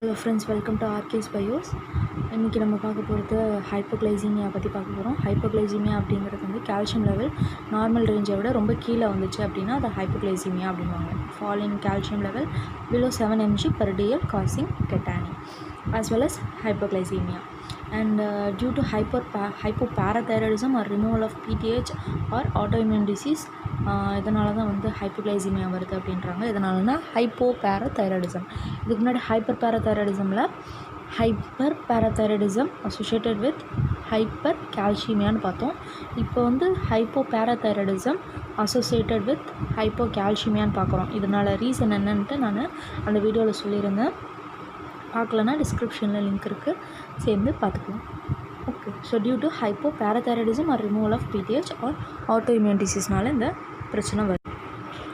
Hello friends, welcome to RK's bios. இன்றைக்கி நம்ம பார்க்க போகிறது ஹைப்போக்ளைசீமியா பற்றி பார்க்க போகிறோம். ஹைப்போக்ளைசீமியா அப்படிங்கிறது வந்து கால்சியம் லெவல் நார்மல் ரேஞ்சை விட ரொம்ப கீழே வந்துச்சு அப்படின்னா அதை ஹைப்போக்ளைசீமியா அப்படின்வாங்க. Fall in calcium level below 7 mg/dl causing tetany as well as hypoglycemia. And due to hypoparathyroidism or removal of PTH or autoimmune disease, இதனால தான் வந்து ஹைப்போக்ளைசீமியா வருது அப்படின்றாங்க. இதனாலனா ஹைப்போபேராதைராய்டிசம். இதுக்கு முன்னாடி ஹைப்பர் பேராதைராய்டிசம் அசோசியேட்டட் வித் ஹைப்பர் கால்சியமியான்னு பார்த்தோம். இப்போ வந்து ஹைப்போபேராதைராய்டிசம் அசோசியேட்டட் வித் ஹைப்போகால்சியமியான்னு பார்க்குறோம். இதனால் ரீசன் என்னன்ட்டு நான் அந்த வீடியோவில் சொல்லியிருந்தேன். பார்க்கலன்னா டிஸ்கிரிப்ஷனில் லிங்க் இருக்குது, சேர்ந்து பார்த்துக்கலாம். Okay, so due to hypoparathyroidism or removal of PTH or autoimmune டிசீஸ்னால இந்த பிரச்சனை வருது.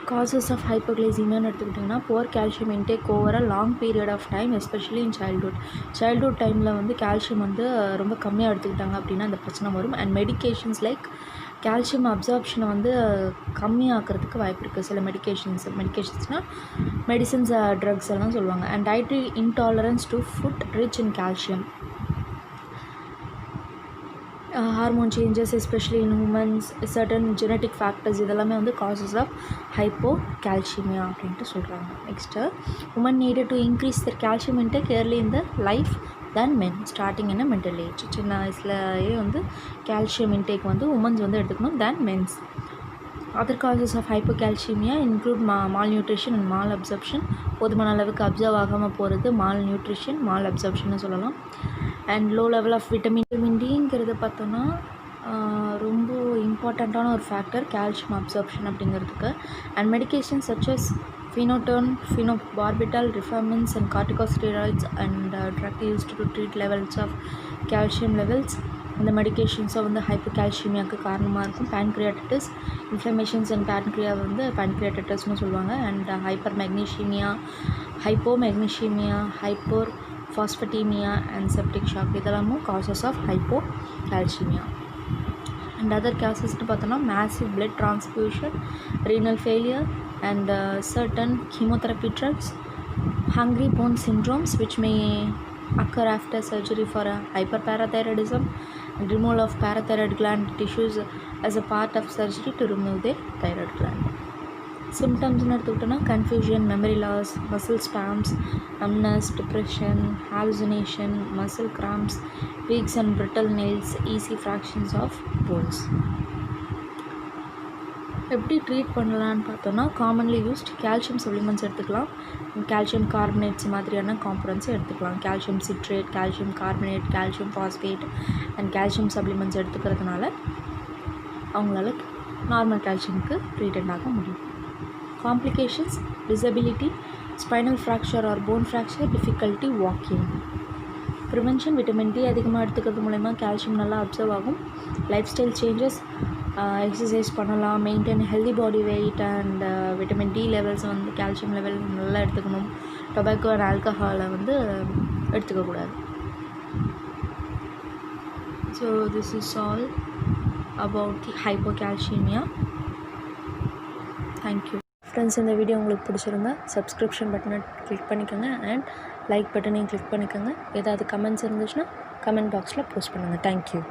காசஸ் ஆஃப் ஹைப்போக்ளைசீமியான்னு எடுத்துக்கிட்டிங்கன்னா poor calcium intake over a long period of time, especially in childhood டைமில் வந்து கால்சியம் வந்து ரொம்ப கம்மியாக எடுத்துக்கிட்டாங்க அப்படின்னா அந்த பிரச்சனை வரும். அண்ட் மெடிகேஷன்ஸ் லைக் கால்சியம் அப்சார்ப்ஷனை வந்து கம்மியாக்கிறதுக்கு வாய்ப்பு இருக்குது. சில மெடிகேஷன்ஸ்னால் மெடிசன்ஸ், ட்ரக்ஸ் எல்லாம் சொல்லுவாங்க. And dietary intolerance to food rich in calcium, hormone changes especially in humans, certain genetic factors, இதெல்லாமே வந்து காசஸ் ஆஃப் ஹைப்போகால்சியமியா அப்படின்ட்டு சொல்கிறாங்க. Next, woman needed to increase their calcium intake early in the life then men starting in a mental age. சின்ன வயசுலேயே வந்து calcium intake வந்து womens வந்து எடுத்துக்கணும் then mens. Other causes of hypocalcaemia include malnutrition and malabsorption. போதுமான அளவுக்கு observe ஆகாமல் போகிறது மால் நியூட்ரிஷன், மால் அப்சர்ப்ஷன்னு சொல்லலாம். And low level of vitamin டிங்கிறத பார்த்தோன்னா ரொம்ப இம்பார்ட்டண்ட்டான ஒரு ஃபேக்டர் கால்சியம் அப்சர்ப்ஷன் அப்படிங்கிறதுக்கு. And medication such as phenotone, phenobarbital, rifampicin and corticosteroids and drug used to treat levels of calcium levels. இந்த மெடிகேஷன்ஸை வந்து ஹைப்போகால்சியமியாவுக்கு காரணமாக இருக்கும். பேன்க்ரியாட்டிஸ், இன்ஃப்ளமேஷன்ஸ் அண்ட் வந்து பேன்க்ரியாட்டிஸ்னு சொல்லுவாங்க. And hypomagnesaemia, hyperphosphataemia and septic shock, இதெல்லாமும் causes of hypocalcaemia. And other கேசஸ்னு பார்த்தோன்னா massive blood transfusion, renal failure and certain chemotherapy drugs, hungry bone syndromes which may occur after surgery for a hyperparathyroidism, and removal of parathyroid gland tissues as a part of surgery to remove the thyroid gland. சிம்டம்ஸ்னு எடுத்துக்கிட்டோன்னா confusion, memory loss, muscle spasms, numbness, depression, hallucination, muscle cramps, weak and brittle nails, easy fractures of bones. எப்படி treat பண்ணலான்னு பார்த்தோன்னா commonly used calcium supplements எடுத்துக்கலாம். Calcium carbonates மாதிரியான components எடுத்துக்கலாம். Calcium citrate, calcium carbonate, calcium phosphate and calcium supplements எடுத்துக்கிறதுனால அவங்களால normal கால்சியமுக்கு treated ஆக முடியும். Complications, disability, spinal fracture or bone fracture, difficulty walking. Prevention, vitamin D அதிகமாக எடுத்துக்கிறது மூலமா கால்சியம் நல்லா அப்சர்வ் ஆகும். லைஃப் ஸ்டைல் சேஞ்சஸ், எக்ஸசைஸ் பண்ணலாம், maintain healthy body weight and vitamin D levels வந்து கால்சியம் லெவல் நல்லா எடுத்துக்கணும். டொபாக்கோ அண்ட் ஆல்கஹாலை வந்து எடுத்துக்கக்கூடாது. So this is all about the hypocalcaemia. Thank you friends. இந்த வீடியோ உங்களுக்கு பிடிச்சிருந்தா சப்ஸ்கிரிப்ஷன் பட்டனை கிளிக் பண்ணிக்கோங்க அண்ட் லைக் பட்டனையும் கிளிக் பண்ணிக்கோங்க. ஏதாவது கமெண்ட்ஸ் இருந்துச்சுன்னா கமெண்ட் பாக்ஸில் போஸ்ட் பண்ணுங்கள். தேங்க்யூ.